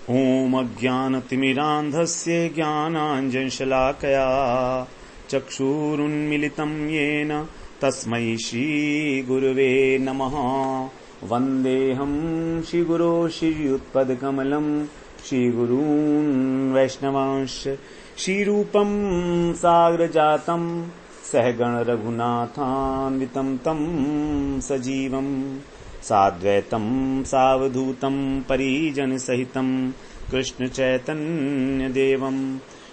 ओम अज्ञानतिमिरान्धस्य ज्ञानाञ्जनशलाकया चक्षुरुन्मिलितं येन तस्मै श्रीगुरुवे नमः। वन्देऽहं श्रीगुरो श्रीयुत्पदकमलं श्रीगुरून् वैष्णवांश्च श्रीरूपं साग्रजातं सहगण रघुनाथान्वितं तं सजीवम् साद्वैतं सावधूतं परिजनसहितं कृष्ण चैतन्य देवं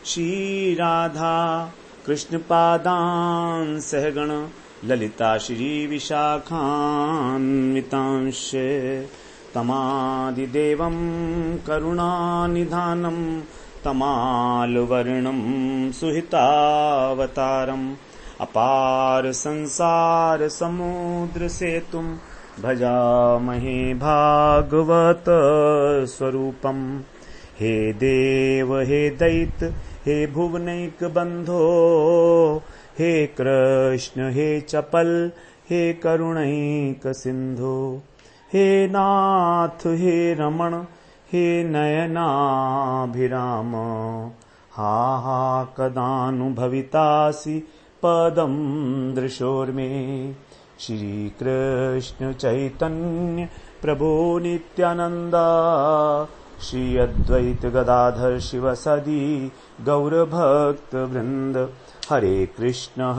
श्रीराधा कृष्णपादान् सहगण ललिता श्री विशाखान्वितांश्च तमादिदेवं करुणानिधानं तमालवर्णं सुहितावतारम् अपार संसार समुद्र सेतुं भजामहे भागवत स्वरूपम्। हे देव हे दैत हे भुवनैक बंधो हे कृष्ण हे चपल हे करुणैक सिंधो हे नाथ हे रमण हे नयनाभिराम हा हा कदानुभवितासि पदं दृशोर्मे। श्री कृष्ण चैतन्य प्रभो नित्यानंद श्री अद्वैत गदाधर शिवसदि गौरभक्त वृंद। हरे कृष्ण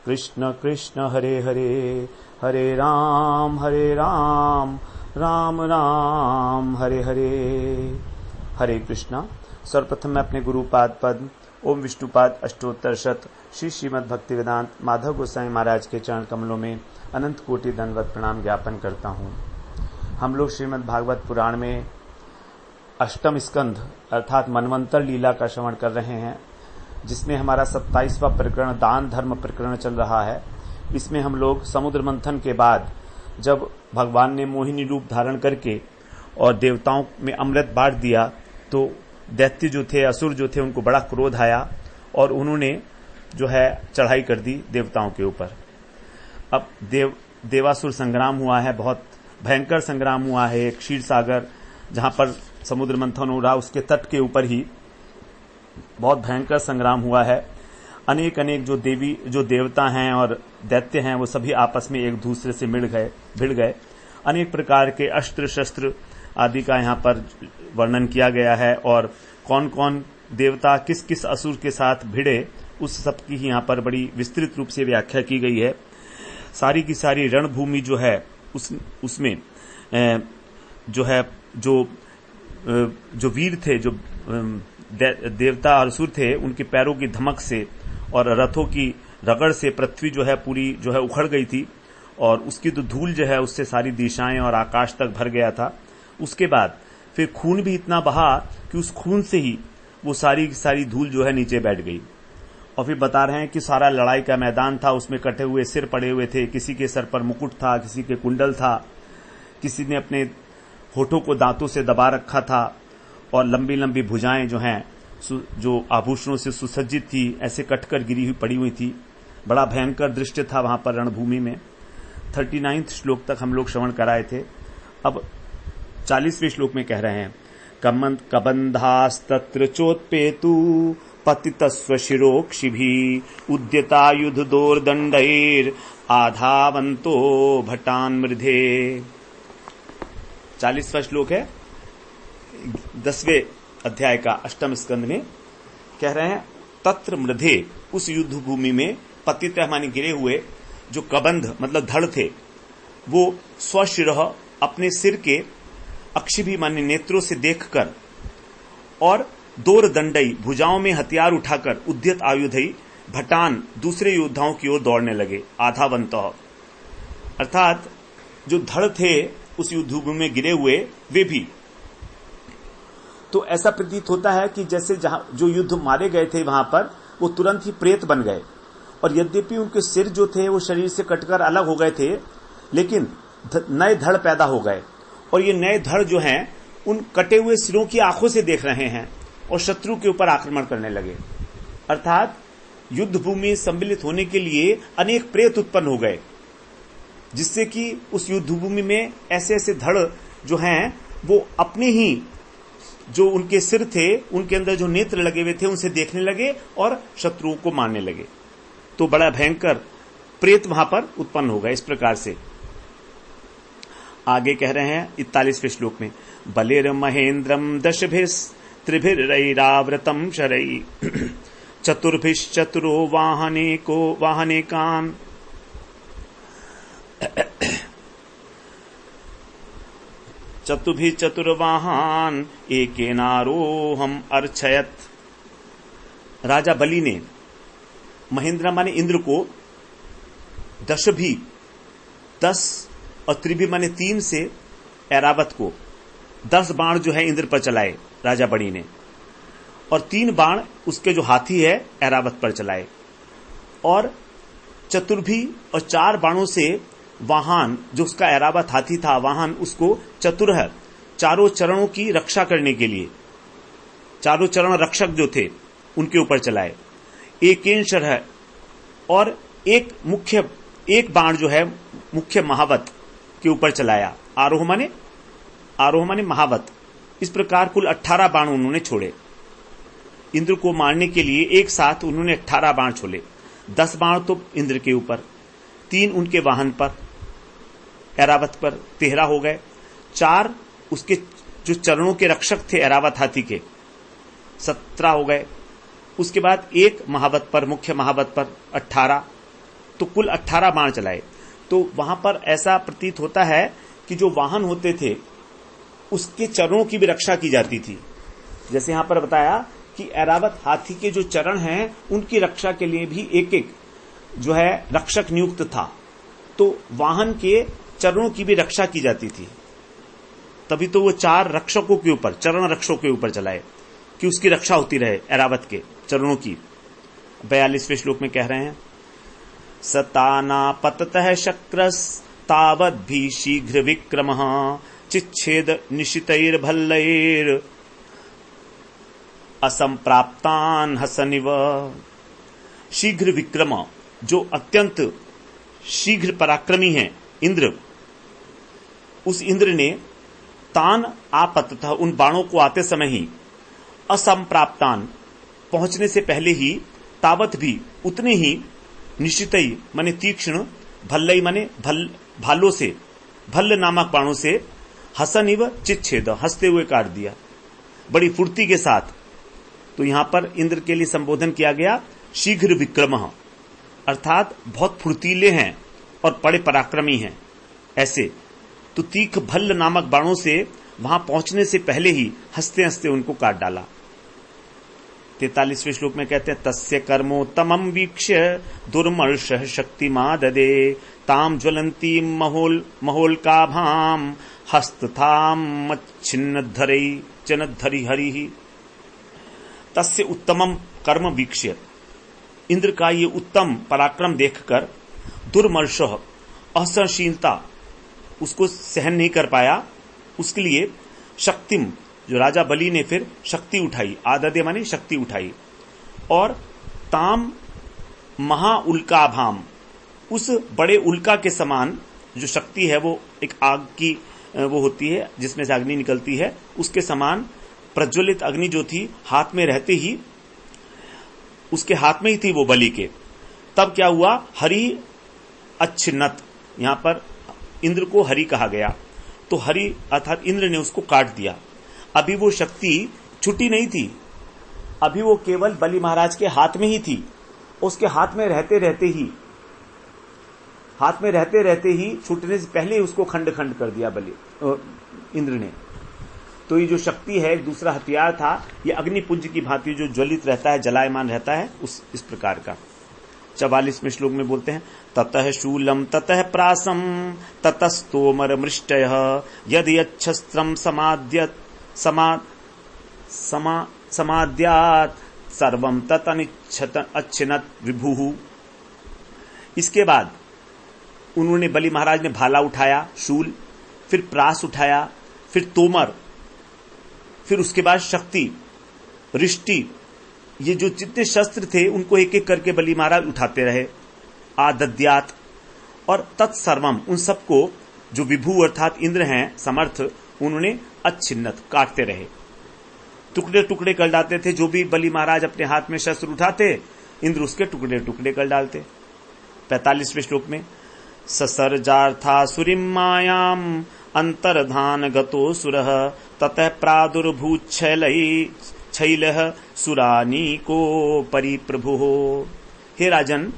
कृष्ण कृष्ण हरे हरे हरे राम राम राम हरे हरे। हरे कृष्णा। सर्वप्रथम मैं अपने गुरुपाद पद ओम विष्णुपाद अष्टोत्तर शत श्री श्रीमद् भक्तिवेदांत माधव गोसाई महाराज के चरण कमलों में अनंत कोटि दंडवत प्रणाम ज्ञापन करता हूँ। हम लोग श्रीमद् भागवत पुराण में अष्टम स्कंध अर्थात मनवंतर लीला का श्रवण कर रहे हैं, जिसमें हमारा 27वां प्रकरण दान धर्म प्रकरण चल रहा है। इसमें हम लोग समुद्र मंथन के बाद जब भगवान ने मोहिनी रूप धारण करके और देवताओं में अमृत बांट दिया तो दैत्य जो थे, असुर जो थे, उनको बड़ा क्रोध आया और उन्होंने जो है चढ़ाई कर दी देवताओं के ऊपर। अब देवासुर संग्राम हुआ है, बहुत भयंकर संग्राम हुआ है। एक क्षीर सागर जहां पर समुद्र मंथन हो रहा, उसके तट के ऊपर ही बहुत भयंकर संग्राम हुआ है। अनेक जो देवता हैं और दैत्य हैं वो सभी आपस में एक दूसरे से भिड़ गए। अनेक प्रकार के अस्त्र शस्त्र आदि का यहाँ पर वर्णन किया गया है और कौन कौन देवता किस किस असुर के साथ भिड़े उस सब की यहाँ पर बड़ी विस्तृत रूप से व्याख्या की गई है। सारी की सारी रणभूमि जो है उसमें जो वीर थे, जो देवता और असुर थे, उनके पैरों की धमक से और रथों की रगड़ से पृथ्वी जो है पूरी जो है उखड़ गई थी और उसकी तो धूल जो है उससे सारी दिशाएं और आकाश तक भर गया था। उसके बाद फिर खून भी इतना बहा कि उस खून से ही वो सारी की सारी धूल जो है नीचे बैठ गई। और फिर बता रहे हैं कि सारा लड़ाई का मैदान था, उसमें कटे हुए सिर पड़े हुए थे, किसी के सर पर मुकुट था, किसी के कुंडल था, किसी ने अपने होठों को दांतों से दबा रखा था और लंबी लंबी भुजाएं जो हैं जो आभूषणों से सुसज्जित थी ऐसे कटकर गिरी हुई पड़ी हुई थी। बड़ा भयंकर दृश्य था वहां पर रणभूमि में। 39 श्लोक तक हम लोग श्रवण कराए थे। अब 40वें श्लोक में कह रहे हैं कबंधास्तत्र चोत्पेतु पतितस्व शिरोक्षिभिः उद्यतायुधदोर्दण्डैर् आधावन्तो भटान् मृधे। 40वां श्लोक है 10वें अध्याय का अष्टम स्कंद में। कह रहे हैं तत्र मृधे, उस युद्ध भूमि में पतित माने गिरे हुए जो कबंध मतलब धड़ थे, वो स्वशिरः अपने सिर के अक्षिभी माने नेत्रों से देखकर और दोर दंडई भुजाओं में हथियार उठाकर उद्यत आयुधई भटान दूसरे योद्धाओं की ओर दौड़ने लगे। आधावंत अर्थात जो धड़ थे उस युद्ध भूमि में गिरे हुए वे भी। तो ऐसा प्रतीत होता है कि जैसे जहां जो युद्ध मारे गए थे वहां पर वो तुरंत ही प्रेत बन गए और यद्यपि उनके सिर जो थे वो शरीर से कटकर अलग हो गए थे, लेकिन नए धड़ पैदा हो गए और ये नए धड़ जो हैं उन कटे हुए सिरों की आंखों से देख रहे हैं और शत्रु के ऊपर आक्रमण करने लगे। अर्थात युद्ध भूमि सम्मिलित होने के लिए अनेक प्रेत उत्पन्न हो गए, जिससे कि उस युद्ध भूमि में ऐसे ऐसे धड़ जो हैं वो अपने ही जो उनके सिर थे उनके अंदर जो नेत्र लगे हुए थे उनसे देखने लगे और शत्रुओं को मारने लगे। तो बड़ा भयंकर प्रेत वहां पर उत्पन्न होगा। इस प्रकार से आगे कह रहे हैं 41वें श्लोक में, बलिर महेंद्रम दशभिस् त्रिभिरैरावृतम शरै चतुर्भिश्चतुरो वाहने कान चतुर्वाहन एकेनारोहम अर्चयत। राजा बलि ने महेंद्र माने इंद्र को 10 और त्रिभि माने 3 से ऐरावत को 10 बाण जो है इंद्र पर चलाए राजा बलि ने, और 3 बाण उसके जो हाथी है ऐरावत पर चलाए, और चतुर्भी और 4 बाणों से वाहन जो उसका ऐरावत हाथी था वाहन उसको चतुर्ह 4 चरणों की रक्षा करने के लिए 4 चरण रक्षक जो थे उनके ऊपर चलाए। एकेन शरह और एक बाण जो है मुख्य महावत के ऊपर चलाया। आरोह माने महावत। इस प्रकार कुल 18 बाण उन्होंने छोड़े। इंद्र को मारने के लिए एक साथ उन्होंने 18 बाण छोड़े। 10 बाण तो इंद्र के ऊपर, 3 उनके वाहन पर ऐरावत पर, 13 हो गए। 4 उसके जो चरणों के रक्षक थे ऐरावत हाथी के, 17 हो गए। उसके बाद एक महावत पर, मुख्य महावत पर 18, तो कुल 18 बाण चलाए। तो वहां पर ऐसा प्रतीत होता है कि जो वाहन होते थे उसके चरणों की भी रक्षा की जाती थी। जैसे यहां पर बताया कि ऐरावत हाथी के जो चरण हैं उनकी रक्षा के लिए भी एक जो है रक्षक नियुक्त था, तो वाहन के चरणों की भी रक्षा की जाती थी। तभी तो वो 4 रक्षकों के ऊपर, चरण रक्षकों के ऊपर चलाए कि उसकी रक्षा होती रहे ऐरावत के चरणों की। 42वें श्लोक में कह रहे हैं, सताना पततः शक्रस तावद भी शीघ्र विक्रमः चिच्छेद निशितैर्भल्लैर असंप्राप्तान हसनिव। शीघ्र विक्रम, जो अत्यंत शीघ्र पराक्रमी हैं इंद्र, उस इंद्र ने तान आपततः उन बाणों को आते समय ही, असंप्राप्तान पहुंचने से पहले ही, तावत भी उतने ही, निश्चितई माने तीक्ष्ण, भल्लई माने भालों से, भल्ल नामक बाणों से, हसनिव चिच्छेद हंसते हुए काट दिया बड़ी फुर्ती के साथ। तो यहां पर इंद्र के लिए संबोधन किया गया शीघ्र विक्रमः, अर्थात बहुत फुर्तीले हैं और बड़े पराक्रमी हैं ऐसे। तो तीख भल्ल नामक बाणों से वहां पहुंचने से पहले ही हंसते हंसते उनको काट डाला। 43वें श्लोक में कहते हैं, तस्य कर्मोत्तमं वीक्ष्य दुर्मर्षः शक्तिमाददे ताम ज्वलंती महोल्काभाम हस्तथाम मच्छिन्नधरै चनद्धरि हरिः। तस्य उत्तमम कर्म वीक्ष्य, इंद्र का ये उत्तम पराक्रम देखकर, दुर्मर्ष असहनशीलता उसको सहन नहीं कर पाया, उसके लिए शक्तिम, जो राजा बलि ने फिर शक्ति उठाई, आददे माने शक्ति उठाई, और ताम महाउल्काभाम, उस बड़े उल्का के समान जो शक्ति है, वो एक आग की वो होती है जिसमें से अग्नि निकलती है, उसके समान प्रज्वलित अग्नि जो थी हाथ में रहते ही, उसके हाथ में ही थी वो बलि के। तब क्या हुआ, हरि अच्छिन्नत, यहां पर इंद्र को हरि कहा गया, तो हरि अर्थात इंद्र ने उसको काट दिया। अभी वो शक्ति छुटी नहीं थी, अभी वो केवल बलि महाराज के हाथ में ही थी। उसके हाथ में रहते रहते ही छूटने से पहले ही उसको खंड खंड कर दिया बलि इंद्र ने। तो ये जो शक्ति है, एक दूसरा हथियार था, ये अग्निपुंज की भांति जो ज्वलित रहता है, जलायमान रहता है, इस प्रकार का। 44वें श्लोक में बोलते हैं, ततः शूलम ततः प्रासम ततस्तोमर मृष्टयः यदि अच्छस्त्रम समाद्यात् सर्वम ततनिच्छिनत विभुः। इसके बाद उन्होंने, बलि महाराज ने भाला उठाया, शूल, फिर प्रास उठाया, फिर तोमर, फिर उसके बाद शक्ति, रिष्टि, ये जो जितने शस्त्र थे उनको एक एक करके बलि महाराज उठाते रहे। आदद्यात, और तत्सर्वम, उन सबको जो विभु अर्थात इंद्र हैं समर्थ, उन्होंने अच्छिन्नत काटते रहे। टुकड़े टुकड़े कर डालते थे। जो भी बलि महाराज अपने हाथ में शस्त्र उठाते, इंद्र उसके टुकड़े टुकड़े कर डालते। 45वें श्लोक में ससर्जार्था सुरिम मायाम अंतर्धान गतो सुरः ततः प्रादुर्भूच्छैलः सुरानीको परिप्रभुः। हे राजन,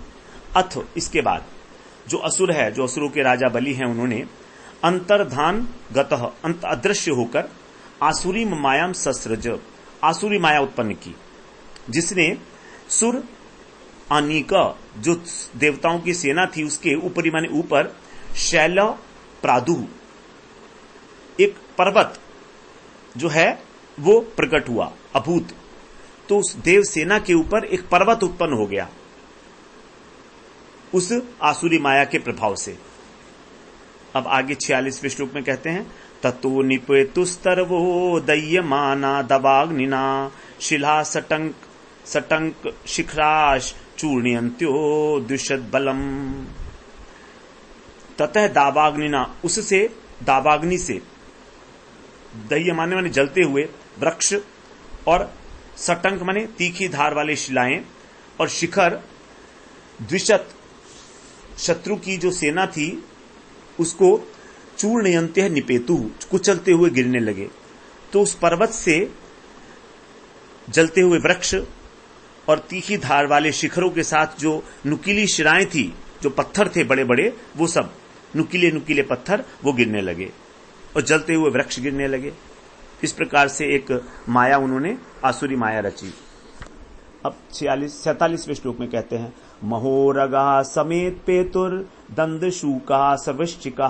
अथ इसके बाद जो असुर है, जो असुरों के राजा बलि हैं, उन्होंने अंतर्धान गतः अंत अदृश्य होकर आसुरी मायाम ससृज आसुरी माया उत्पन्न की, जिसने सुर अनीका जो देवताओं की सेना थी उसके ऊपरी माने ऊपर शैल प्रादु एक पर्वत जो है वो प्रकट हुआ अभूत। तो उस देव सेना के ऊपर एक पर्वत उत्पन्न हो गया उस आसुरी माया के प्रभाव से। अब आगे 46वें श्लोक में कहते हैं ततो निपेतुस्तर्वो दय्यमाना दवाग्निना शिला सटंक शिखराश चूर्णयन्त्यो द्विषद बलम। ततः दावाग्निना, उससे दावाग्नि से, दह्य माने जलते हुए वृक्ष, और सटंक माने तीखी धार वाले शिलाएं, और शिखर द्विशत शत्रु की जो सेना थी उसको चूर्णयन्त्य निपेतु कुचलते हुए गिरने लगे। तो उस पर्वत से जलते हुए वृक्ष और तीखी धार वाले शिखरों के साथ जो नुकीली शिराएं थी, जो पत्थर थे बड़े बड़े, वो सब नुकीले नुकीले पत्थर वो गिरने लगे और जलते हुए वृक्ष गिरने लगे। इस प्रकार से एक माया उन्होंने आसुरी माया रची। अब 47वें श्लोक में कहते हैं महोरगा समेत पेतुर दंद शूका सवृश्चिका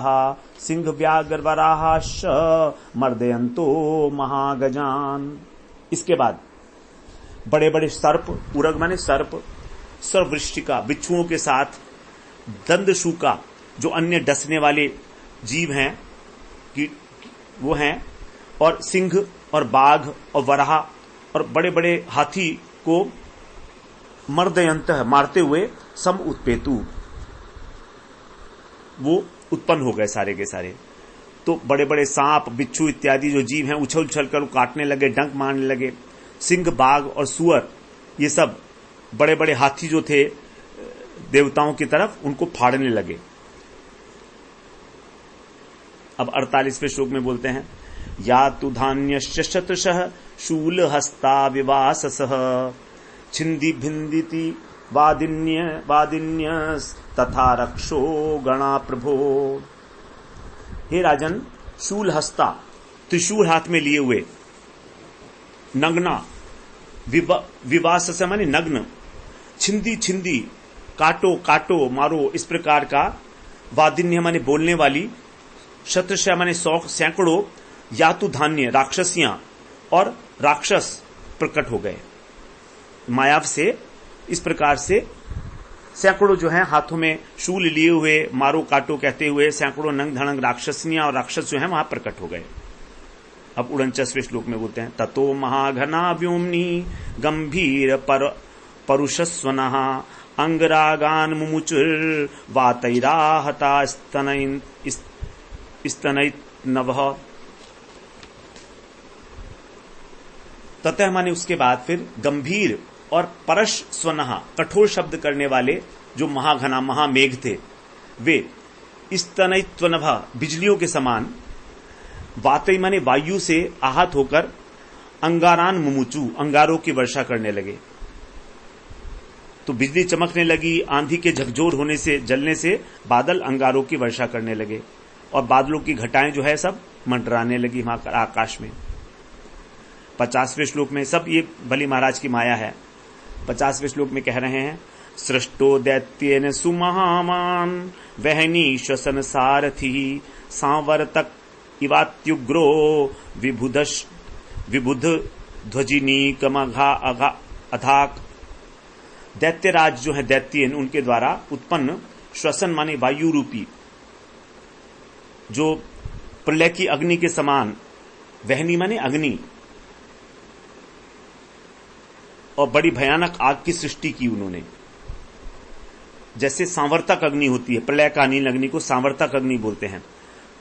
सिंह व्याघ्र वराहाश मर्दयंतो महागजान। इसके बाद बड़े बड़े सर्प, उरग माने सर्प, सर्ववृश्चिका बिच्छुओं के साथ, दंद शूका जो अन्य डसने वाले जीव हैं कि वो हैं, और सिंह और बाघ और वराह और बड़े बड़े हाथी को मर्दयंत मारते हुए सम उत्पेतु वो उत्पन्न हो गए सारे के सारे। तो बड़े बड़े सांप, बिच्छू इत्यादि जो जीव हैं उछल उछल कर काटने लगे, डंक मारने लगे। सिंह, बाघ और सुअर, ये सब बड़े बड़े हाथी जो थे देवताओं की तरफ, उनको फाड़ने लगे। अब 48वें श्लोक में बोलते हैं या तु धान्यश्च शतशः शूल हस्ता विवाससः छिंदी भिंदिति वादिन्य तथा रक्षो गणा प्रभो। हे राजन, शूल हस्ता, त्रिशूल हाथ में लिए हुए, नग्ना, विवास से माने नग्न, छिंदी छिंदी, काटो काटो मारो, इस प्रकार का, वादिन्य माने बोलने वाली, शतश माने सैकड़ों, यातु धान्य राक्षसियां और राक्षस प्रकट हो गए मायाव से। इस प्रकार से सैकड़ों जो हैं हाथों में शूल लिए हुए, मारो काटो कहते हुए सैकड़ों नंग धड़ंग राक्षसियां और राक्षस जो हैं वहां प्रकट हो गए। अब 49वें श्लोक में बोलते हैं ततो महाघना व्योमनी गंभीर परुषस्वनः अंगरागान मुमुचुर वातैराहता स्तनैर्नवः। ततः माने उसके बाद फिर गंभीर और परश स्वनः कठोर शब्द करने वाले जो महाघना महामेघ थे, वे स्तनैत्वनभ बिजलियों के समान, वातई माने वायु से आहत होकर अंगारान मुमुचू अंगारों की वर्षा करने लगे। तो बिजली चमकने लगी, आंधी के झकझोर होने से, जलने से बादल अंगारों की वर्षा करने लगे और बादलों की घटाएं जो है सब मंडराने लगी वहां आकाश में। 50वें श्लोक में सब ये बलि महाराज की माया है। 50वें श्लोक में कह रहे हैं सृष्टो दैत्येन सुमहामान वहनी श्वसन सारथी सांवर्तक इवात्युग्रो विबुध ध्वजिनी कमघा अधाक। दैत्यराज जो है दैत्येन, उनके द्वारा उत्पन्न श्वसन माने वायु रूपी, जो प्रलय की अग्नि के समान, वहनी माने अग्नि, और बड़ी भयानक आग की सृष्टि की उन्होंने। जैसे सांवर्तक अग्नि होती है, प्रलयकालीन अग्नि को सांवर्तक अग्नि बोलते हैं।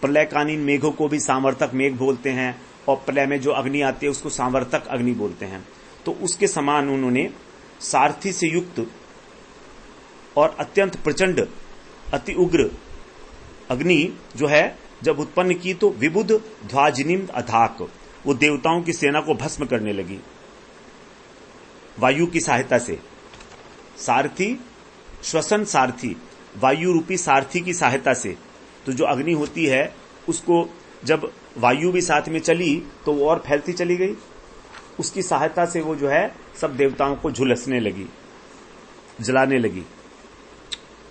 प्रलयकालीन मेघों को भी सांवर्तक मेघ बोलते हैं, और प्रलय में जो अग्नि आती है उसको सांवर्तक अग्नि बोलते हैं। तो उसके समान उन्होंने सारथी से युक्त और अत्यंत प्रचंड अति उग्र अग्नि जो है जब उत्पन्न की तो विबुध ध्वजिनीम अधाक, वो देवताओं की सेना को भस्म करने लगी वायु की सहायता से। सारथी श्वसन सारथी, वायु रूपी सारथी की सहायता से। तो जो अग्नि होती है उसको जब वायु भी साथ में चली तो वो और फैलती चली गई, उसकी सहायता से वो जो है सब देवताओं को झुलसने लगी, जलाने लगी।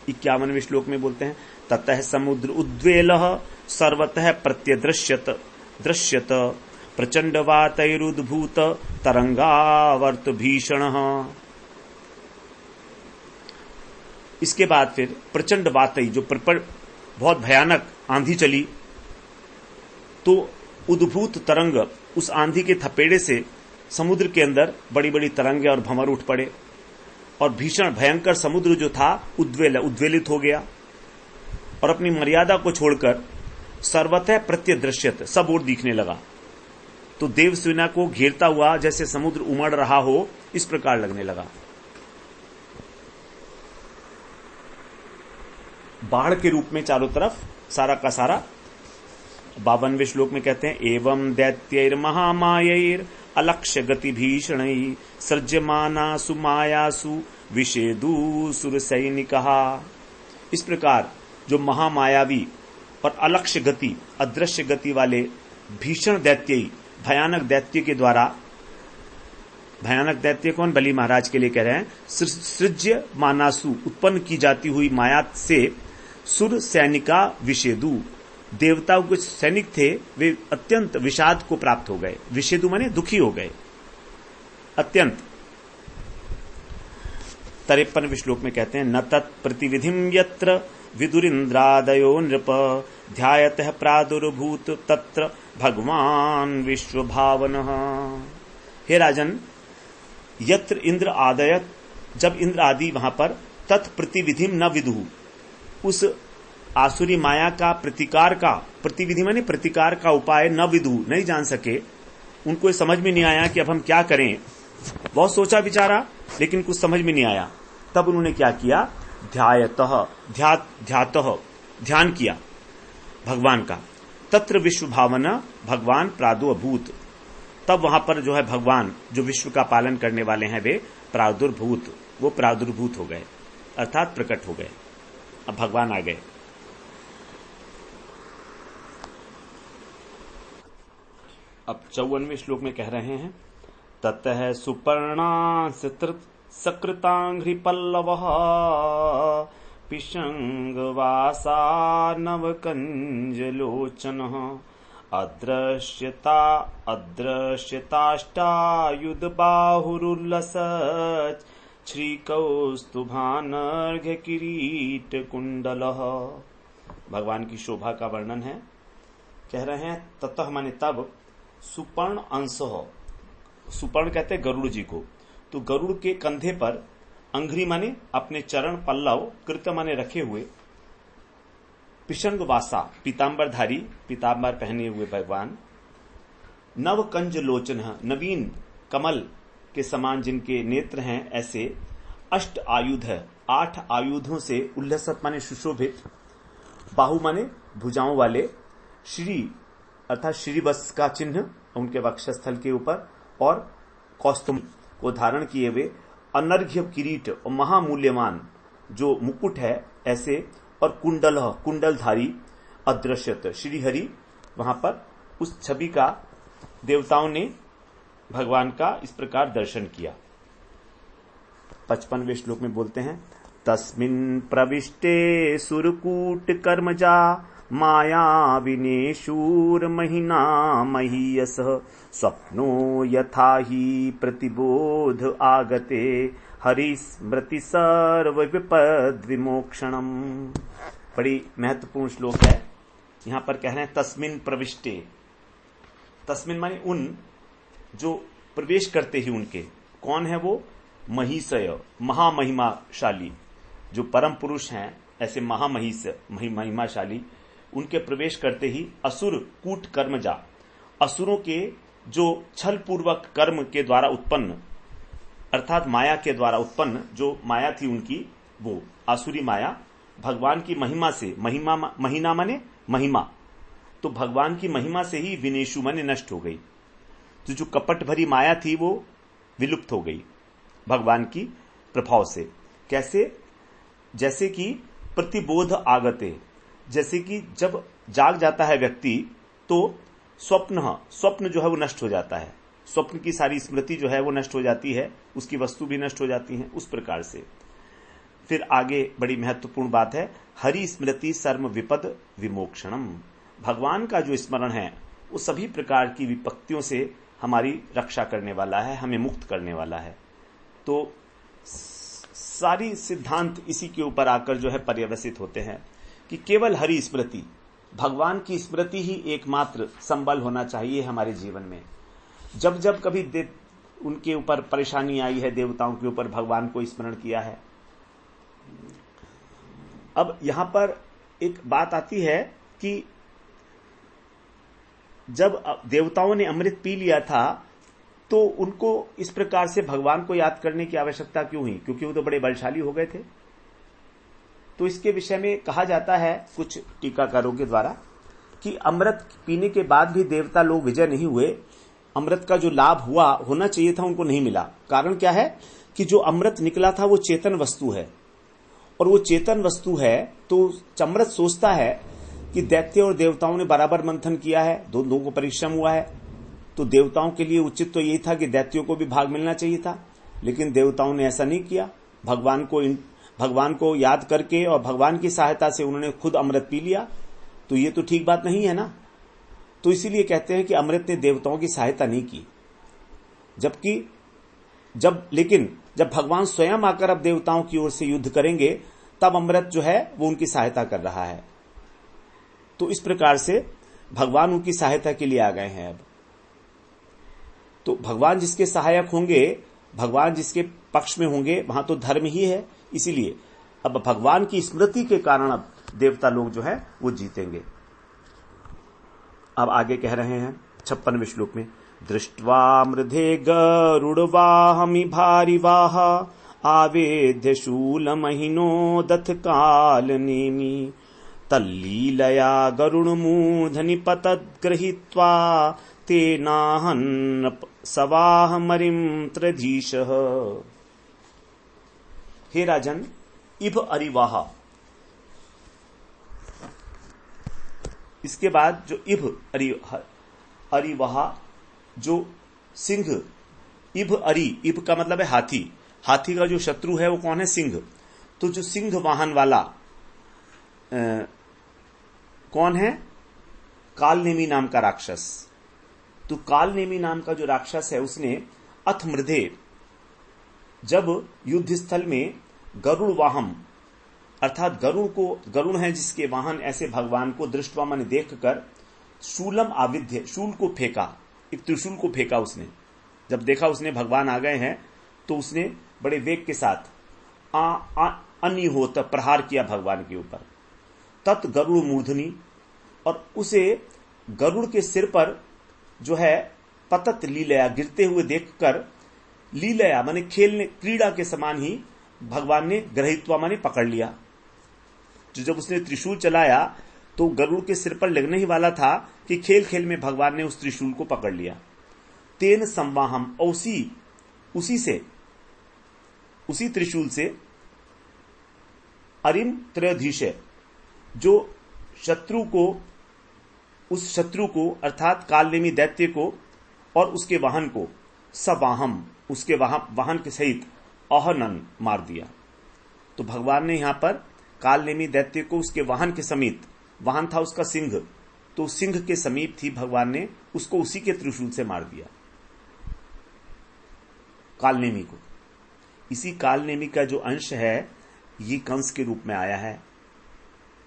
51वें श्लोक में बोलते हैं ततः समुद्र उद्वेलः सर्वतः प्रत्यदृश्यत दृश्यत प्रचंड वातैरुद्भूत तरंगावर्त भीषण। इसके बाद फिर प्रचंड वातई, जो बहुत भयानक आंधी चली, तो उद्भूत तरंग, उस आंधी के थपेड़े से समुद्र के अंदर बड़ी बड़ी तरंगे और भंवर उठ पड़े और भीषण भयंकर समुद्र जो था उद्वेलित हो गया और अपनी मर्यादा को छोड़कर सर्वतः प्रत्यदृश्यत, सब ओर दिखने लगा। तो देवसेना को घेरता हुआ जैसे समुद्र उमड़ रहा हो, इस प्रकार लगने लगा। बाढ़ के रूप में चारों तरफ सारा का सारा। 52वें श्लोक में कहते हैं एवं दैत्यैर महामायैर अलक्ष्य गति भीषणैः सृज्यमानासु मायासु विषेदु सुर सैनिकहा। इस प्रकार जो महामायावी और अलक्ष्य गति, अदृश्य गति वाले भीषण दैत्य, भयानक दैत्य के द्वारा, भयानक दैत्य कौन, बलि महाराज के लिए कह रहे हैं, सृज्य मानासु, उत्पन्न की जाती हुई माया से सुर सैनिका विषेदु, देवताओं के सैनिक थे वे अत्यंत विषाद को प्राप्त हो गए। विषेदु माने दुखी हो गए अत्यंत। 53वें श्लोक में कहते हैं न तत्प्रतिविधिम यत्र विदुरिंद्रादयो नृप ध्यायतः प्रादुर्भूत तत्र भगवान विश्व भावनः। हे राजन, यत्र इंद्र आदय, जब इंद्र आदि वहां पर तत्प्रतिविधिम न विदुः, उस आसुरी माया का प्रतिकार का, प्रतिविधि माने प्रतिकार का उपाय न विदु, नहीं जान सके, उनको समझ में नहीं आया कि अब हम क्या करें। बहुत सोचा विचारा लेकिन कुछ समझ में नहीं आया। तब उन्होंने क्या किया, ध्यातः ध्यान किया भगवान का। तत्र विश्व भावना, भगवान प्रादुर्भूत, तब वहां पर जो है भगवान जो विश्व का पालन करने वाले हैं वे प्रादुर्भूत, वो प्रादुर्भूत हो गए अर्थात प्रकट हो गए। अब भगवान आ गए। अब 54वें श्लोक में कह रहे हैं ततः सुपर्णा सकृतांघ्रि पल्लवः पिशंगवासा नवकंजलोचनः अदृश्यताष्टायुध बाहुरुल्लसत् श्रीकौस्तुभानर्घ्य किरीट कुंडलः। भगवान की शोभा का वर्णन है। कह रहे हैं ततः माने तब, सुपर्ण अंश, सुपर्ण कहते हैं गरुड़ जी को, तो गरुड़ के कंधे पर अंघ्रि माने अपने चरण, पल्लव, कृत माने रखे हुए, पिशंगवासा पीतांबरधारी, पीतांबर पहने हुए भगवान, नव कंज लोचन, नवीन कमल के समान जिनके नेत्र हैं, ऐसे अष्ट आयुध है, 8 आयुधों से उल्लसत माने सुशोभित, बाहु माने भुजाओं वाले, श्री अर्थात श्रीवत्स का चिन्ह उनके वक्षस्थल के ऊपर, और कौस्तुभ को धारण किए हुए, अनर्घ्य किरीट और महामूल्यवान जो मुकुट है ऐसे, और कुंडल, कुंडलधारी, अदृश्यत श्रीहरि, वहां पर उस छवि का देवताओं ने भगवान का इस प्रकार दर्शन किया। 55वें श्लोक में बोलते हैं तस्मिन् प्रविष्टे सुरकूट कर्मजा माया विनेशूर महिना महीयस स्वप्नो यथा ही प्रतिबोध आगते हरिस्मृति सर्व विपद विमोक्षणम। बड़ी महत्वपूर्ण श्लोक है। यहां पर कह रहे हैं तस्मिन् प्रविष्टे, तस्मिन् माने उन जो प्रवेश करते ही उनके, कौन है वो, महिषय, महामहिमाशाली, जो परम पुरुष हैं ऐसे महामहिष महिमाशाली, उनके प्रवेश करते ही असुर कूट कर्मजा, असुरों के जो छल पूर्वक कर्म के द्वारा उत्पन्न, अर्थात माया के द्वारा उत्पन्न जो माया थी उनकी, वो आसुरी माया भगवान की महिमा से, महीना माने महिमा, तो भगवान की महिमा से ही विनेशु माने नष्ट हो गई। तो जो कपट भरी माया थी वो विलुप्त हो गई भगवान की प्रभाव से। कैसे? जैसे कि प्रतिबोध आगते, जैसे कि जब जाग जाता है व्यक्ति तो स्वप्न जो है वो नष्ट हो जाता है, स्वप्न की सारी स्मृति जो है वो नष्ट हो जाती है, उसकी वस्तु भी नष्ट हो जाती है, उस प्रकार से। फिर आगे बड़ी महत्वपूर्ण बात है, हरि स्मृति सर्व विपद विमोक्षणम, भगवान का जो स्मरण है वो सभी प्रकार की विपत्तियों से हमारी रक्षा करने वाला है, हमें मुक्त करने वाला है। तो सारी सिद्धांत इसी के ऊपर आकर जो है पर्यवसित होते हैं कि केवल हरि स्मृति, भगवान की स्मृति ही एकमात्र संबल होना चाहिए हमारे जीवन में। जब जब कभी उनके ऊपर परेशानी आई है, देवताओं के ऊपर भगवान को स्मरण किया है। अब यहां पर एक बात आती है कि जब देवताओं ने अमृत पी लिया था तो उनको इस प्रकार से भगवान को याद करने की आवश्यकता क्यों हुई? क्योंकि वो तो बड़े बलशाली हो गए थे। तो इसके विषय में कहा जाता है कुछ टीकाकारों के द्वारा कि अमृत पीने के बाद भी देवता लोग विजय नहीं हुए, अमृत का जो लाभ होना चाहिए था उनको नहीं मिला। कारण क्या है कि जो अमृत निकला था वो चेतन वस्तु है, और वो चेतन वस्तु है तो अमृत सोचता है कि दैत्य और देवताओं ने बराबर मंथन किया है, दोनों को परिश्रम हुआ है, तो देवताओं के लिए उचित तो यही था कि दैत्यों को भी भाग मिलना चाहिए था, लेकिन देवताओं ने ऐसा नहीं किया। भगवान को याद करके और भगवान की सहायता से उन्होंने खुद अमृत पी लिया, तो ये तो ठीक बात नहीं है ना। तो इसीलिए कहते हैं कि अमृत ने देवताओं की सहायता नहीं की, लेकिन जब भगवान स्वयं आकर अब देवताओं की ओर से युद्ध करेंगे तब अमृत जो है वो उनकी सहायता कर रहा है। तो इस प्रकार से भगवान उनकी सहायता के लिए आ गए हैं। अब तो भगवान जिसके सहायक होंगे, भगवान जिसके पक्ष में होंगे, वहां तो धर्म ही है। इसीलिए अब भगवान की स्मृति के कारण अब देवता लोग जो है वो जीतेंगे। अब आगे कह रहे हैं 56वें श्लोक में, दृष्ट्वा मृधे गरुड़वाहमि भारिवाह आवेद्य शूलमहिनो दथ काल नेमि तल्लीलया गरुण मूर्धनि पतद्गृहीत्वा तेनाहन् सवाह मरिम त्रधीशः। हे राजन, इभ अरिवाह, इसके बाद जो इभ अरिवाह, जो सिंह, इभ इभ का मतलब है हाथी, हाथी का जो शत्रु है वो कौन है? सिंह। तो जो सिंह वाहन वाला कौन है? कालनेमी नाम का राक्षस। तो कालनेमी नाम का जो राक्षस है उसने अथ मृधे, जब युद्ध स्थल में गरुड़ वाहम, अर्थात गरुण है जिसके वाहन ऐसे भगवान को दृष्टवा माने देखकर, शूलम आविध्य, शूल को फेंका, एक त्रिशूल को फेंका उसने। जब देखा उसने भगवान आ गए हैं तो उसने बड़े वेग के साथ अनिहोत प्रहार किया भगवान के ऊपर। तत् गरुड़ मूर्धनि, और उसे गरुड़ के सिर पर जो है पतत लीलया, गिरते हुए देखकर, लीलया माने खेलने, क्रीड़ा के समान ही भगवान ने ग्रहित्वा माने पकड़ लिया। तो जब उसने त्रिशूल चलाया तो गरुड़ के सिर पर लगने ही वाला था कि खेल खेल में भगवान ने उस त्रिशूल को पकड़ लिया। तेन संवाहम, उसी त्रिशूल से अरिम त्रयोधीश, जो उस शत्रु को अर्थात कालनेमी दैत्य को और उसके वाहन को, सवाहम, उसके वाहन के सहित आहनन, मार दिया। तो भगवान ने यहां पर कालनेमी दैत्य को उसके वाहन के समीप, वाहन था उसका सिंह, तो सिंह के समीप थी, भगवान ने उसको उसी के त्रिशूल से मार दिया, कालनेमी को। इसी कालनेमी का जो अंश है ये कंस के रूप में आया है।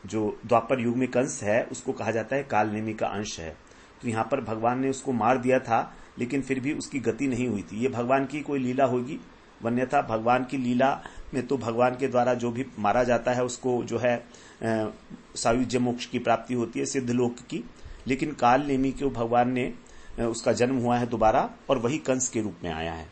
जो द्वापर युग में कंस है उसको कहा जाता है कालनेमी का अंश है। तो यहां पर भगवान ने उसको मार दिया था, लेकिन फिर भी उसकी गति नहीं हुई थी। ये भगवान की कोई लीला होगी, वन्यथा भगवान की लीला में तो भगवान के द्वारा जो भी मारा जाता है उसको जो है सायुज्य मोक्ष की प्राप्ति होती है, सिद्धलोक की। लेकिन कालनेमी को भगवान ने उसका जन्म हुआ है दोबारा और वही कंस के रूप में आया है।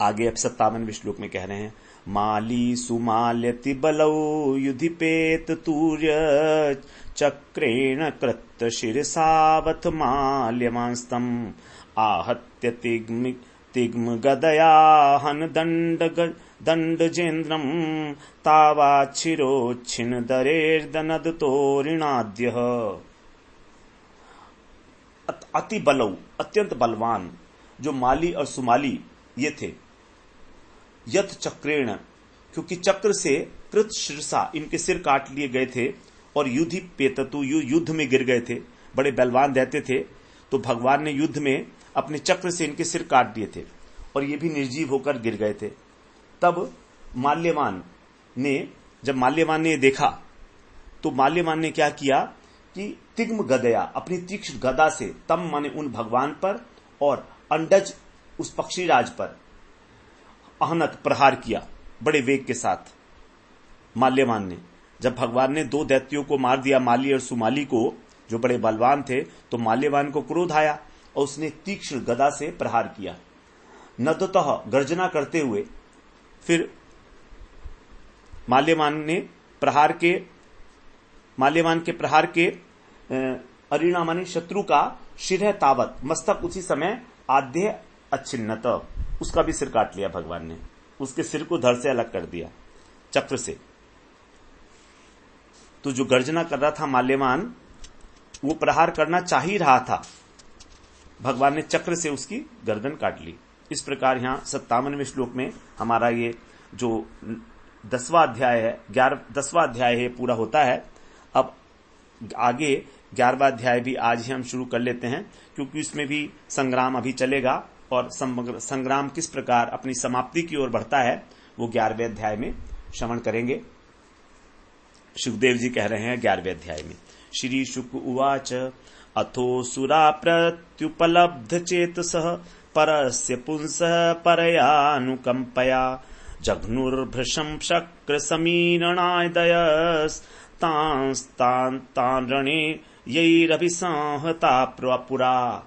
आगे अब 57वें श्लोक में कह रहे हैं, माली सुमाल्यति बलौ युधिपेत तूर्य चक्रेण कृत शिरसावथ माल्यमांस्तम आहत्य तिग्म गदया हन दंडजेन्द्रम तावाच्छिरोच्छिन्न दरेर्दनद तोरिणाद्य। अति बलौ, अत्यंत बलवान जो माली और सुमाली ये थे, यथ चक्रेण, क्योंकि चक्र से कृत शिरसा, इनके सिर काट लिए गए थे, और युधि पेततु, युद्ध में गिर गए थे, बड़े बलवान रहते थे, तो भगवान ने युद्ध में अपने चक्र से इनके सिर काट दिए थे और ये भी निर्जीव होकर गिर गए थे। तब जब माल्यवान ने देखा तो माल्यवान ने क्या किया कि तिग्म गदया, अपनी तीक्ष्ण गदा से, तम माने उन भगवान पर और अंडज उस पक्षीराज पर अहनत प्रहार किया बड़े वेग के साथ। माल्यवान ने, जब भगवान ने दो दैत्यों को मार दिया, माली और सुमाली को, जो बड़े बलवान थे, तो माल्यवान को क्रोध आया और उसने तीक्ष्ण गदा से प्रहार किया। नदतः, गर्जना करते हुए, फिर माल्यवान के प्रहार के अरिणा माने शत्रु का शिर तावत, मस्तक उसी समय आद्य अच्छिन्नत, उसका भी सिर काट लिया भगवान ने, उसके सिर को धड़ से अलग कर दिया चक्र से। तो जो गर्जना कर रहा था माल्यवान, वो प्रहार करना चाह ही रहा था, भगवान ने चक्र से उसकी गर्दन काट ली। इस प्रकार यहां 57वें श्लोक में हमारा ये जो 10वां अध्याय है पूरा होता है। अब आगे 11वां अध्याय भी आज ही हम शुरू कर लेते हैं, क्योंकि इसमें भी संग्राम अभी चलेगा और संग्राम किस प्रकार अपनी समाप्ति की ओर बढ़ता है वो 11वें अध्याय में श्रवण करेंगे। सुखदेव जी कह रहे हैं 11वें अध्याय में, श्री शुक उवाच अथो सुरा प्रत्युपलब्ध चेतसः परस्य पुंसः परयानुकंपया जघ्नुर्भृशं शक्र समीरणाय दयस्तांस्तान् रणे यैरभिसंहता पुरा।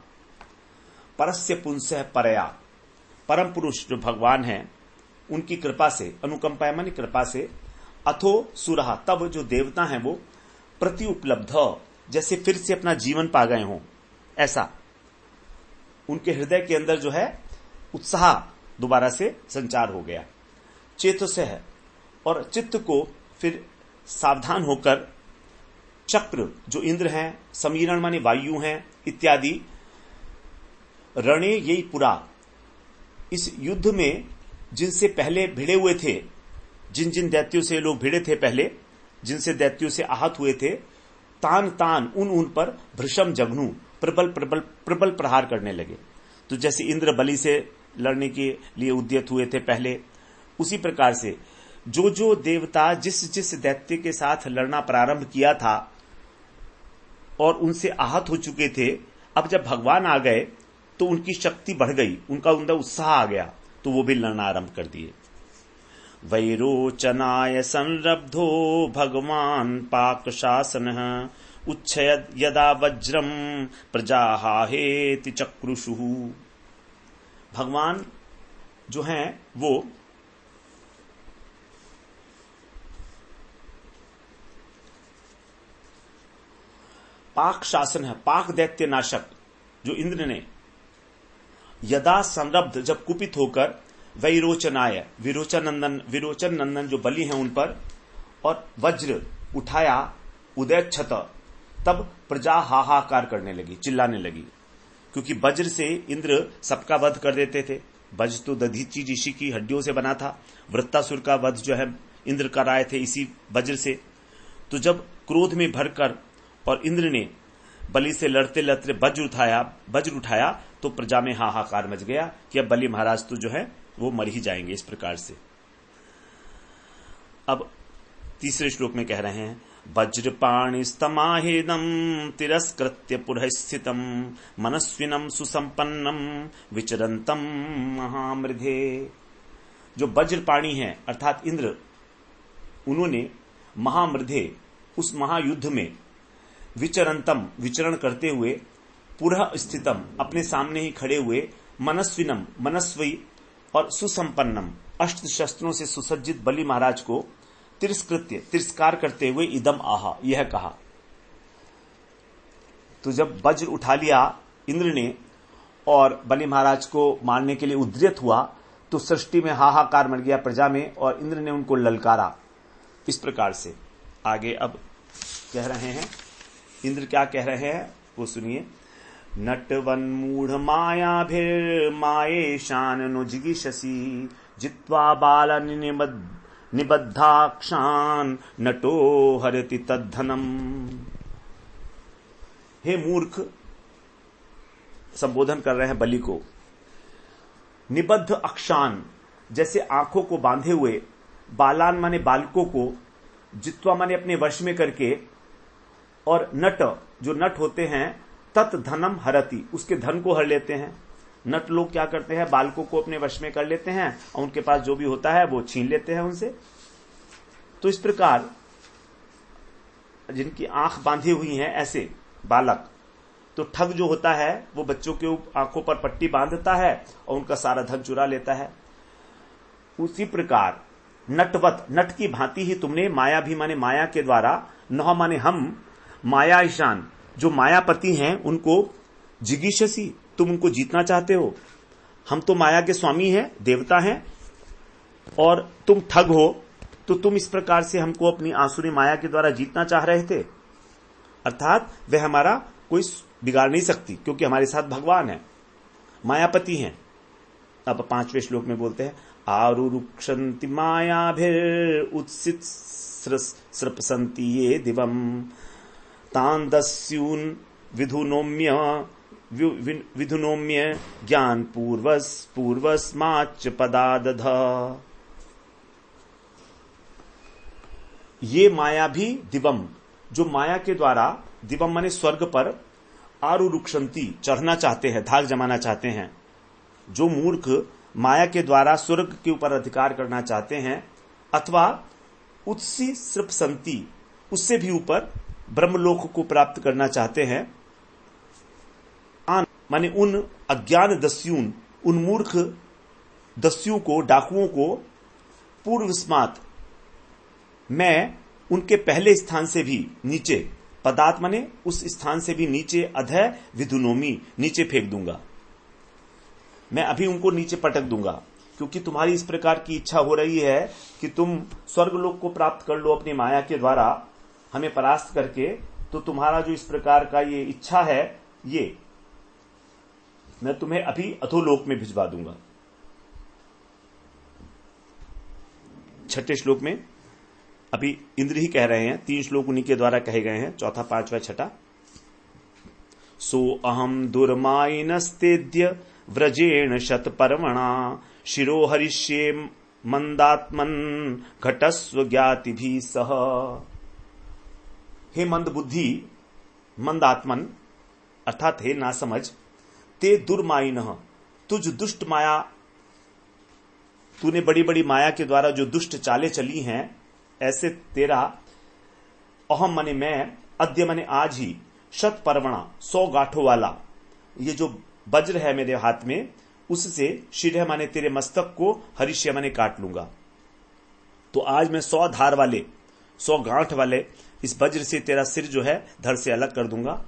परस्य पुंसः परया, परम पुरुष जो भगवान है उनकी कृपा से, अनुकंपा मानी कृपा से, अथो सुरहा, तब जो देवता हैं वो प्रति उपलब्ध, जैसे फिर से अपना जीवन पा गए हों, ऐसा उनके हृदय के अंदर जो है उत्साह दोबारा से संचार हो गया। चेत से है, और चित्त को फिर सावधान होकर चक्र जो इंद्र हैं, समीरण माने वायु हैं इत्यादि, रणे यही पुरा, इस युद्ध में जिनसे पहले भिड़े हुए थे, जिन जिन दैत्यों से लोग भिड़े थे पहले, जिनसे दैत्यों से आहत हुए थे, तान उन पर भृशम जघ्नु, प्रबल प्रहार करने लगे। तो जैसे इंद्र बलि से लड़ने के लिए उद्यत हुए थे पहले, उसी प्रकार से जो देवता जिस दैत्य के साथ लड़ना प्रारंभ किया था और उनसे आहत हो चुके थे, अब जब भगवान आ गए तो उनकी शक्ति बढ़ गई, उनका अंदर उत्साह आ गया, तो वो भी लड़ना आरंभ कर दिए। वैरोचनाय संरब्धो भगवान पाक शासनः उच्छयद यदा वज्रम प्रजाहेति चक्रुषु। भगवान जो हैं वो पाक शासन है, पाक दैत्य नाशक जो इंद्र ने, यदा संरब्ध जब कुपित होकर, वैरोचनाय विरोचन नंदन जो बलि हैं उन पर, और वज्र उठाया उदयच्छत, तब प्रजा हाहाकार करने लगी, चिल्लाने लगी, क्योंकि वज्र से इंद्र सबका वध कर देते थे। वज्र तो दधीचि ऋषि की हड्डियों से बना था, वृत्तासुर का वध जो है इंद्र कराए थे इसी वज्र से। तो जब क्रोध में भरकर और इंद्र ने बलि से लड़ते लड़ते वज्र उठाया तो प्रजा में हाहाकार मच गया कि अब बलि महाराज तो जो है वो मर ही जाएंगे। इस प्रकार से अब तीसरे श्लोक में कह रहे हैं, वज्रपाणिस्तमाहेदं तिरस्कृत्य पुरस्थितं मनस्विनं सुसंपन्नं विचरन्तं महामृधे। जो वज्रपाणी हैं अर्थात इंद्र, उन्होंने महामृधे उस महायुद्ध में विचरण करते हुए पुरः स्थितम, अपने सामने ही खड़े हुए, मनस्विनम, मनस्वी और सुसंपन्नम, अष्ट शस्त्रों से सुसज्जित बलि महाराज को तिरस्कृत्य, तिरस्कार करते हुए इदम आहा, यह कहा। तो जब वज्र उठा लिया इंद्र ने और बलि महाराज को मारने के लिए उद्यत हुआ, तो सृष्टि में हाहाकार मच गया प्रजा में, और इंद्र ने उनको ललकारा इस प्रकार से। आगे अब कह रहे हैं, इंद्र क्या कह रहे हैं वो सुनिए। नटवन मूढ़ माया भिर मायेशान नु जिगीषसि, जित्वा बाला निबद्धाक्षान नटो हरति तद्धनम। हे मूर्ख, संबोधन कर रहे हैं बलि को। निबद्ध अक्षान, जैसे आंखों को बांधे हुए, बालान माने बालकों को, जित्वा माने अपने वश में करके, और नट, जो नट होते हैं, तत् धनम हरति, उसके धन को हर लेते हैं। नट लोग क्या करते हैं, बालकों को अपने वश में कर लेते हैं और उनके पास जो भी होता है वो छीन लेते हैं उनसे। तो इस प्रकार जिनकी आंख बांधी हुई है ऐसे बालक, तो ठग जो होता है वो बच्चों के आंखों पर पट्टी बांधता है और उनका सारा धन चुरा लेता है। उसी प्रकार नटवत, नट की भांति ही तुमने माया भी माने माया के द्वारा, नह माने हम, माया ईशान, जो मायापति हैं उनको, जिगीषसी, तुम उनको जीतना चाहते हो। हम तो माया के स्वामी हैं, देवता हैं, और तुम ठग हो, तो तुम इस प्रकार से हमको अपनी आसुरी माया के द्वारा जीतना चाह रहे थे। अर्थात वह हमारा कोई बिगाड़ नहीं सकती, क्योंकि हमारे साथ भगवान है, मायापति हैं। अब 5वें श्लोक में बोलते हैं, आरुरुक्षन्ति मायाभिर उत्सित सृपसन्ति ये दिवम, तान दस्यून विधुनोम्य ज्ञान पूर्वस्माच पदादध। ये माया भी दिवम, जो माया के द्वारा, दिवम माने स्वर्ग पर, आरुरुक्षन्ति, चढ़ना चाहते हैं, धाक जमाना चाहते हैं। जो मूर्ख माया के द्वारा स्वर्ग के ऊपर अधिकार करना चाहते हैं, अथवा उत्सी सृपसन्ति, उससे भी ऊपर ब्रह्मलोक को प्राप्त करना चाहते हैं। आन माने उन अज्ञान दस्यून, उन मूर्ख दस्यु को, डाकुओं को, पूर्वस्मात्, मैं उनके पहले स्थान से भी नीचे, पदार्थ माने उस स्थान से भी नीचे, अधः विधुनोमी, नीचे फेंक दूंगा। मैं अभी उनको नीचे पटक दूंगा, क्योंकि तुम्हारी इस प्रकार की इच्छा हो रही है कि तुम स्वर्गलोक को प्राप्त कर लो अपनी माया के द्वारा, हमें परास्त करके। तो तुम्हारा जो इस प्रकार का ये इच्छा है, ये मैं तुम्हें अभी अधोलोक में भिजवा दूंगा। 6ठे श्लोक में अभी इंद्र ही कह रहे हैं, 3 श्लोक उन्हीं के द्वारा कहे गए हैं, चौथा, 5वां, 6ठा। सो अहम दुर्माइनस्तेद्य व्रजेण शतपर्वणा, शिरो हरिष्ये मंदात्मन घटस्व ज्ञाति भी सह। हे मंद बुद्धि, मंद आत्मन, अर्थात हे ना समझ, ते दुर्माइनः, तुझ दुष्ट माया, तूने बड़ी बड़ी माया के द्वारा जो दुष्ट चालें चली हैं, ऐसे तेरा, अहम माने मैं, अद्य माने आज ही, शत पर्वणा, 100 गांठों वाला, ये जो वज्र है मेरे हाथ में, उससे शिर माने तेरे मस्तक को, हरिष्य माने काट लूंगा। तो आज मैं 100 धार वाले, 100 गांठ वाले इस वज्र से तेरा सिर जो है धड़ से अलग कर दूंगा।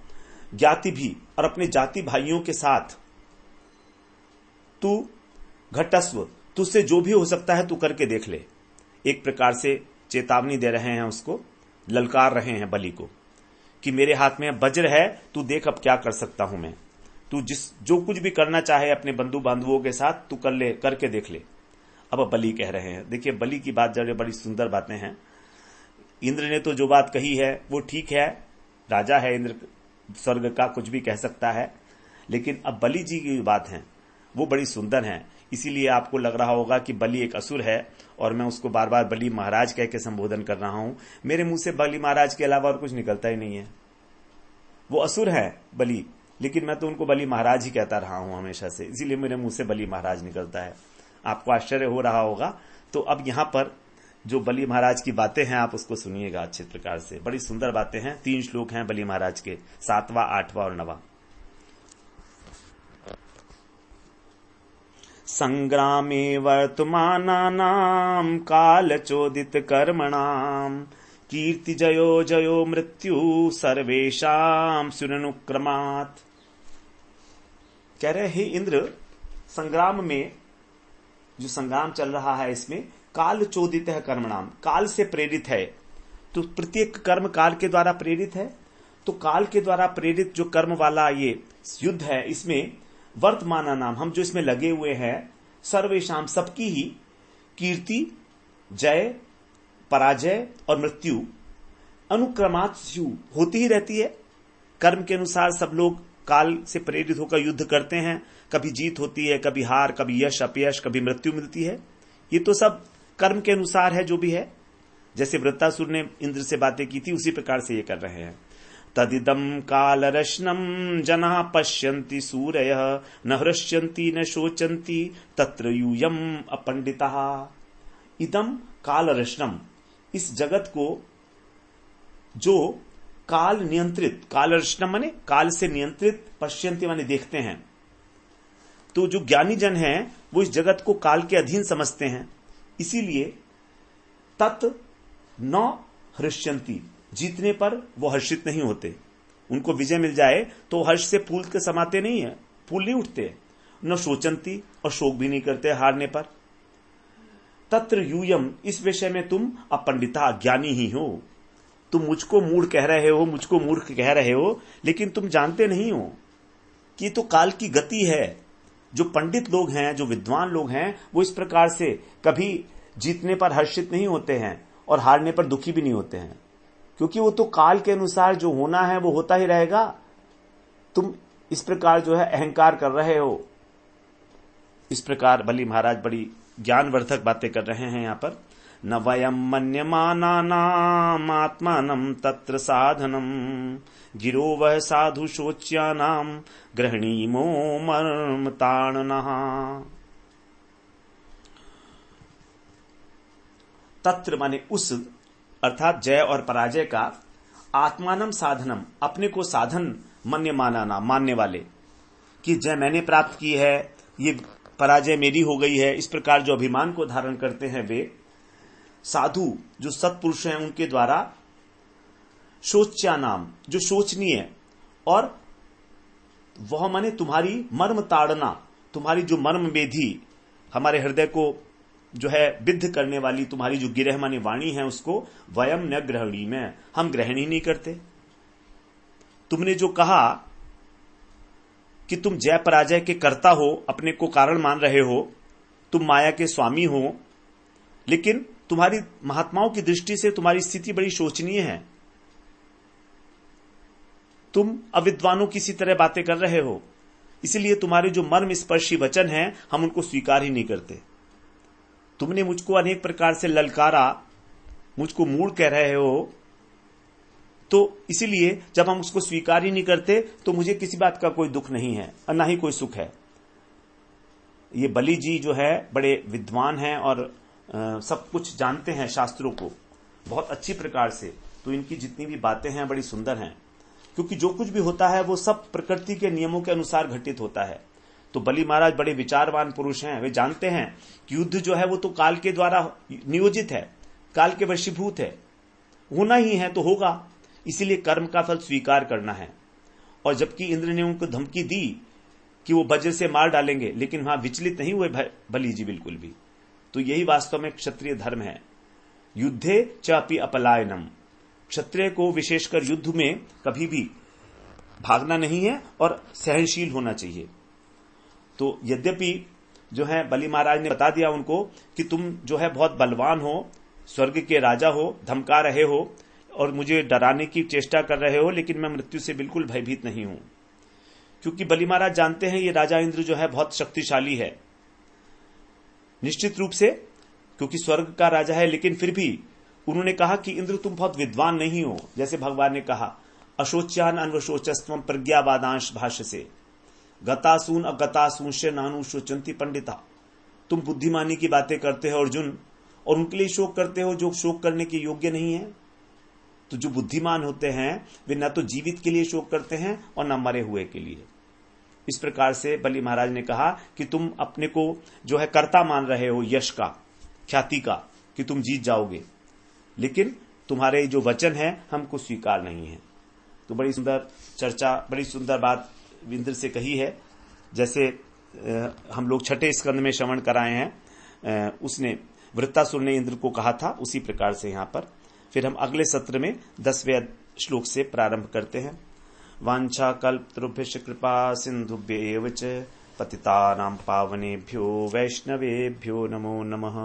ज्ञाति भी, और अपने जाति भाइयों के साथ, तू घटस्व, तुझसे जो भी हो सकता है तू करके देख ले। एक प्रकार से चेतावनी दे रहे हैं उसको, ललकार रहे हैं बलि को कि मेरे हाथ में वज्र है, तू देख अब क्या कर सकता हूं मैं। तू जो कुछ भी करना चाहे अपने बंधु बांधवों के साथ तू कर ले, करके देख ले। अब बलि कह रहे हैं, देखिए बलि की बात जब बड़ी सुंदर बातें हैं। इंद्र ने तो जो बात कही है वो ठीक है, राजा है इंद्र, स्वर्ग का कुछ भी कह सकता है, लेकिन अब बलि जी की बात है वो बड़ी सुंदर है। इसीलिए आपको लग रहा होगा कि बलि एक असुर है और मैं उसको बार बार बलि महाराज कह के संबोधन कर रहा हूं। मेरे मुंह से बलि महाराज के अलावा और कुछ निकलता ही नहीं है। वो असुर है बलि, लेकिन मैं तो उनको बलि महाराज ही कहता रहा हूं हमेशा से, इसीलिए मेरे मुंह से बलि महाराज निकलता है। आपको आश्चर्य हो रहा होगा। तो अब यहां पर जो बलि महाराज की बातें हैं आप उसको सुनिएगा अच्छे प्रकार से, बड़ी सुंदर बातें हैं। 3 श्लोक हैं बलि महाराज के, 7वां, 8वां और 9वां। संग्रामे वर्तमानानां कालचोदित कर्मणां कीर्ति जयो जयो मृत्यु सर्वेषां सुरनुक्रमात्। कह रहे हे इंद्र, संग्राम में जो संग्राम चल रहा है इसमें काल चोदित है कर्मणाम, काल से प्रेरित है। तो प्रत्येक कर्म काल के द्वारा प्रेरित है। तो काल के द्वारा प्रेरित जो कर्म वाला ये युद्ध है, इसमें वर्तमान नाम हम जो इसमें लगे हुए हैं, सर्वेशाम सबकी ही कीर्ति, जय, पराजय और मृत्यु अनुक्रमात होती ही रहती है। कर्म के अनुसार सब लोग काल से प्रेरित होकर युद्ध करते हैं। कभी जीत होती है, कभी हार, कभी यश अपयश, कभी मृत्यु मिलती है। ये तो सब कर्म के अनुसार है जो भी है। जैसे वृत्तासुर ने इंद्र से बातें की थी, उसी प्रकार से ये कर रहे हैं। तदिदम कालरश्नम जना पश्यन्ति सूरयः न हृष्यन्ति न शोचन्ति तत्र यूयम अपंडितः। इदम कालरश्नम, इस जगत को जो काल नियंत्रित, कालरश्नम माने काल से नियंत्रित, पश्यन्ति माने देखते हैं। तो जो ज्ञानी जन हैं वो इस जगत को काल के अधीन समझते हैं, इसीलिए तत् न हृष्यन्ति, जीतने पर वो हर्षित नहीं होते। उनको विजय मिल जाए तो हर्ष से फूल के समाते नहीं है, फूल नहीं उठते। न शोचंती, और शोक भी नहीं करते हारने पर। तत्र यूयम, इस विषय में तुम अपंडिता, ज्ञानी ही हो। तुम मुझको मूढ़ कह रहे हो, मुझको मूर्ख कह रहे हो, लेकिन तुम जानते नहीं हो कि तो काल की गति है। जो पंडित लोग हैं, जो विद्वान लोग हैं, वो इस प्रकार से कभी जीतने पर हर्षित नहीं होते हैं और हारने पर दुखी भी नहीं होते हैं, क्योंकि वो तो काल के अनुसार जो होना है वो होता ही रहेगा। तुम इस प्रकार जो है अहंकार कर रहे हो। इस प्रकार बलि महाराज बड़ी ज्ञानवर्धक बातें कर रहे हैं यहां पर। न वयम मन्यमानानाम आत्मानं तत्र साधनम गिरो वह साधु शोच्यानाम गृहणीमो मर्मताणनः। तत्र माने उस, अर्थात जय और पराजय का, आत्मानम साधनम, अपने को साधन, मन्यमानाना, मानने वाले कि जय मैंने प्राप्त की है, ये पराजय मेरी हो गई है, इस प्रकार जो अभिमान को धारण करते हैं वे साधु जो सत्पुरुष हैं उनके द्वारा शोच्या नाम, जो शोचनीय, और वह माने तुम्हारी मर्म ताड़ना, तुम्हारी जो मर्म वेधी, हमारे हृदय को जो है विद्ध करने वाली तुम्हारी जो गिरह माने वाणी है, उसको वयम न ग्रहणी, में हम ग्रहण ही नहीं करते। तुमने जो कहा कि तुम जय पराजय के कर्ता हो, अपने को कारण मान रहे हो, तुम माया के स्वामी हो, लेकिन तुम्हारी महात्माओं की दृष्टि से तुम्हारी स्थिति बड़ी शोचनीय है। तुम अविद्वानों की सी तरह बातें कर रहे हो, इसलिए तुम्हारे जो मर्म स्पर्शी वचन हैं हम उनको स्वीकार ही नहीं करते। तुमने मुझको अनेक प्रकार से ललकारा, मुझको मूढ़ कह रहे हो, तो इसीलिए जब हम उसको स्वीकार ही नहीं करते तो मुझे किसी बात का कोई दुख नहीं है और ना ही कोई सुख है। ये बलि जी जो है बड़े विद्वान हैं और सब कुछ जानते हैं शास्त्रों को बहुत अच्छी प्रकार से, तो इनकी जितनी भी बातें हैं बड़ी सुंदर हैं, क्योंकि जो कुछ भी होता है वो सब प्रकृति के नियमों के अनुसार घटित होता है। तो बलि महाराज बड़े विचारवान पुरुष हैं, वे जानते हैं कि युद्ध जो है वो तो काल के द्वारा नियोजित है, काल के वशीभूत है, होना ही है तो होगा, इसीलिए कर्म का फल स्वीकार करना है। और जबकि इंद्र ने उनको धमकी दी कि वो वज्र से मार डालेंगे, लेकिन वहां विचलित नहीं हुए बलि जी बिल्कुल भी। तो यही वास्तव में क्षत्रिय धर्म है। युद्धे चापि अपलायनम, क्षत्रिय को विशेषकर युद्ध में कभी भी भागना नहीं है और सहनशील होना चाहिए। तो यद्यपि जो है बलि महाराज ने बता दिया उनको कि तुम जो है बहुत बलवान हो, स्वर्ग के राजा हो, धमका रहे हो और मुझे डराने की चेष्टा कर रहे हो, लेकिन मैं मृत्यु से बिल्कुल भयभीत नहीं हूं। क्योंकि बलि महाराज जानते हैं ये राजा इंद्र जो है बहुत शक्तिशाली है, निश्चित रूप से, क्योंकि स्वर्ग का राजा है, लेकिन फिर भी उन्होंने कहा कि इंद्र तुम बहुत विद्वान नहीं हो। जैसे भगवान ने कहा अशोच्यान अन्वशोचस्त्वम प्रज्ञावादांश भाष्य से, गतासून अगतासूंश्य नानु शोचंती पंडिता, तुम बुद्धिमानी की बातें करते हो अर्जुन, और उनके लिए शोक करते हो जो शोक करने के योग्य नहीं है। तो जो बुद्धिमान होते हैं वे न तो जीवित के लिए शोक करते हैं और न मरे हुए के लिए। इस प्रकार से बलि महाराज ने कहा कि तुम अपने को जो है कर्ता मान रहे हो यश का, ख्याति का, कि तुम जीत जाओगे, लेकिन तुम्हारे जो वचन है हमको स्वीकार नहीं है। तो बड़ी सुंदर चर्चा, बड़ी सुंदर बात इंद्र से कही है। जैसे हम लोग छठे स्कंद में श्रवण कराए हैं, उसने वृत्तासुर ने इंद्र को कहा था, उसी प्रकार से यहाँ पर फिर हम अगले सत्र में 10वें श्लोक से प्रारंभ करते हैं। वांछा कल्पतरुभ्यश्च कृपा सिंधुभ्येव च पतितानां पावनेभ्यो वैष्णवेभ्यो नमो नमः।